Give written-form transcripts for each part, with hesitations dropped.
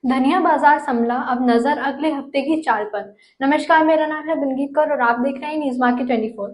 धनिया बाजार संभला, अब नजर अगले हफ्ते की चाल पर। नमस्कार, मेरा नाम है बिनगीत कौर और आप देख रहे हैं न्यूज मार्केट 24।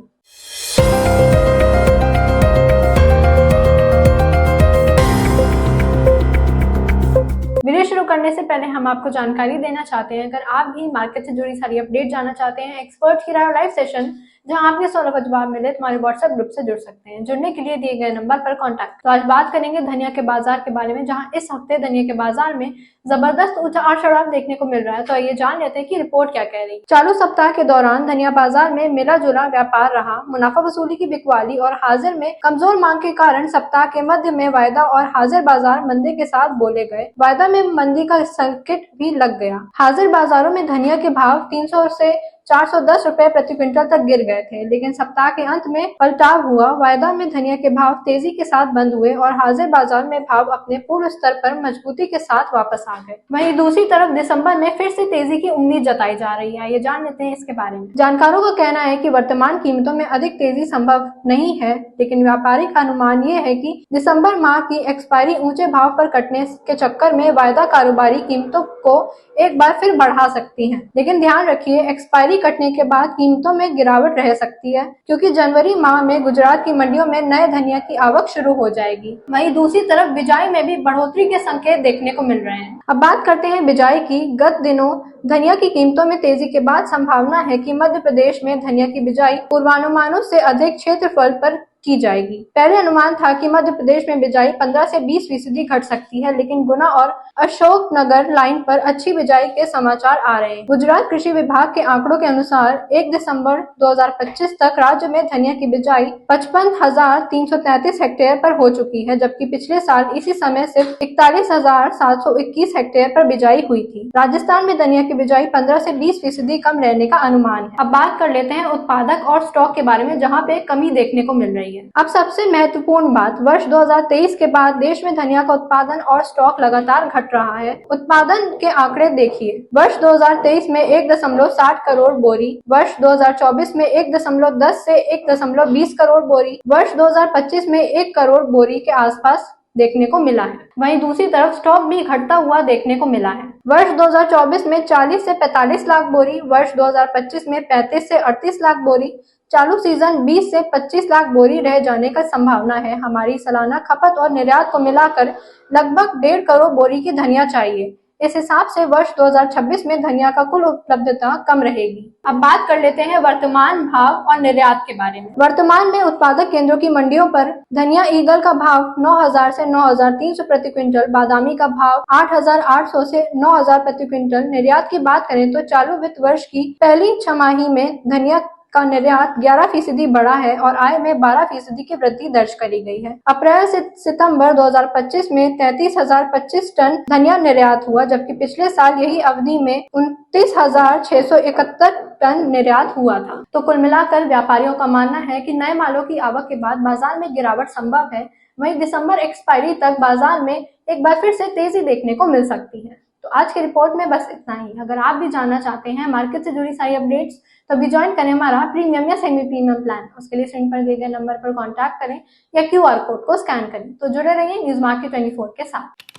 वीडियो शुरू करने से पहले हम आपको जानकारी देना चाहते हैं, अगर आप भी मार्केट से जुड़ी सारी अपडेट जानना चाहते हैं, एक्सपर्ट की राय लाइव सेशन जहां आपके सवालों का जवाब मिले, तो हमारे व्हाट्सएप ग्रुप से जुड़ सकते हैं। जुड़ने के लिए दिए गए नंबर पर कांटेक्ट। तो आज बात करेंगे धनिया के बाजार के बारे में, जहां इस हफ्ते धनिया के बाजार में जबरदस्त उतार चढ़ाव देखने को मिल रहा है। तो ये जान लेते हैं कि रिपोर्ट क्या कह रही है। चालू सप्ताह के दौरान धनिया बाजार में मिला जुला व्यापार रहा। मुनाफा वसूली की बिकवाली और हाजिर में कमजोर मांग के कारण सप्ताह के मध्य में वायदा और हाजिर बाजार मंदी के साथ बोले गए। वायदा में मंदी का संकेत भी लग गया। हाजिर बाजारों में धनिया के भाव 300 से 410 रुपए प्रति क्विंटल तक गिर गए थे, लेकिन सप्ताह के अंत में पलटाव हुआ। वायदा में धनिया के भाव तेजी के साथ बंद हुए और हाजिर बाजार में भाव अपने पूर्व स्तर पर मजबूती के साथ वापस आ गए। वहीं दूसरी तरफ दिसंबर में फिर से तेजी की उम्मीद जताई जा रही है। ये जान लेते हैं इसके बारे में। जानकारों का कहना है कि वर्तमान कीमतों में अधिक तेजी संभव नहीं है, लेकिन व्यापारिक अनुमान ये है कि दिसंबर माह की एक्सपायरी ऊंचे भाव पर कटने के चक्कर में वायदा कारोबारी कीमतों को एक बार फिर बढ़ा सकती है। लेकिन ध्यान रखिए, एक्सपायरी कटने के बाद कीमतों में गिरावट रह सकती है, क्योंकि जनवरी माह में गुजरात की मंडियों में नए धनिया की आवक शुरू हो जाएगी। वहीं दूसरी तरफ बिजाई में भी बढ़ोतरी के संकेत देखने को मिल रहे हैं। अब बात करते हैं बिजाई की। गत दिनों धनिया की कीमतों में तेजी के बाद संभावना है कि मध्य प्रदेश में धनिया की बिजाई पूर्वानुमानों से अधिक क्षेत्रफल पर की जाएगी। पहले अनुमान था कि मध्य प्रदेश में बिजाई 15 से 20% घट सकती है, लेकिन गुना और अशोकनगर लाइन पर अच्छी बिजाई के समाचार आ रहे हैं। गुजरात कृषि विभाग के आंकड़ों के अनुसार 1 दिसंबर 2025 तक राज्य में धनिया की बिजाई 55,333 हेक्टेयर पर हो चुकी है, जबकि पिछले साल इसी समय सिर्फ 41,721 हेक्टेयर पर बिजाई हुई थी। राजस्थान में धनिया की बिजाई 15 से 20% कम रहने का अनुमान है। अब बात कर लेते हैं उत्पादक और स्टॉक के बारे में, जहाँ पे कमी देखने को मिल रही है। अब सबसे महत्वपूर्ण बात, वर्ष 2023 के बाद देश में धनिया का उत्पादन और स्टॉक लगातार घट रहा है। उत्पादन के आंकड़े देखिए। वर्ष 2023 में 1.60 करोड़ बोरी, वर्ष 2024 में 1.10 से 1.20 करोड़ बोरी, वर्ष 2025 में 1 करोड़ बोरी के आसपास देखने को मिला है। वहीं दूसरी तरफ स्टॉक भी घटता हुआ देखने को मिला है। वर्ष 2024 में 40 से 45 लाख बोरी, वर्ष 2025 में 35 से 38 लाख बोरी, चालू सीजन 20 से 25 लाख बोरी रह जाने का संभावना है। हमारी सालाना खपत और निर्यात को मिलाकर लगभग 1.5 करोड़ बोरी की धनिया चाहिए। इस हिसाब से वर्ष 2026 में धनिया का कुल उपलब्धता कम रहेगी। अब बात कर लेते हैं वर्तमान भाव और निर्यात के बारे में। वर्तमान में उत्पादक केंद्रों की मंडियों पर धनिया ईगल का भाव 9,000 से 9,300 प्रति क्विंटल, बादामी का भाव 8,800 से 9,000 प्रति क्विंटल। निर्यात की बात करें तो चालू वित्त वर्ष की पहली छमाही में धनिया का निर्यात 11% बढ़ा है और आय में 12% की वृद्धि दर्ज करी गई है। अप्रैल से सितंबर 2025 में 33,025 टन धनिया निर्यात हुआ, जबकि पिछले साल यही अवधि में 29,671 टन निर्यात हुआ था। तो कुल मिलाकर व्यापारियों का मानना है कि नए मालों की आवक के बाद बाजार में गिरावट संभव है। वहीं दिसंबर एक्सपायरी तक बाजार में एक बार फिर से तेजी देखने को मिल सकती है। तो आज की रिपोर्ट में बस इतना ही। अगर आप भी जानना चाहते हैं मार्केट से जुड़ी सारी अपडेट्स, तो भी ज्वाइन करें हमारा प्रीमियम या सेमी प्रीमियम प्लान। उसके लिए स्क्रीन पर दिए गए नंबर पर कांटेक्ट करें या QR कोड को स्कैन करें। तो जुड़े रहिए न्यूज मार्केट 24 के साथ।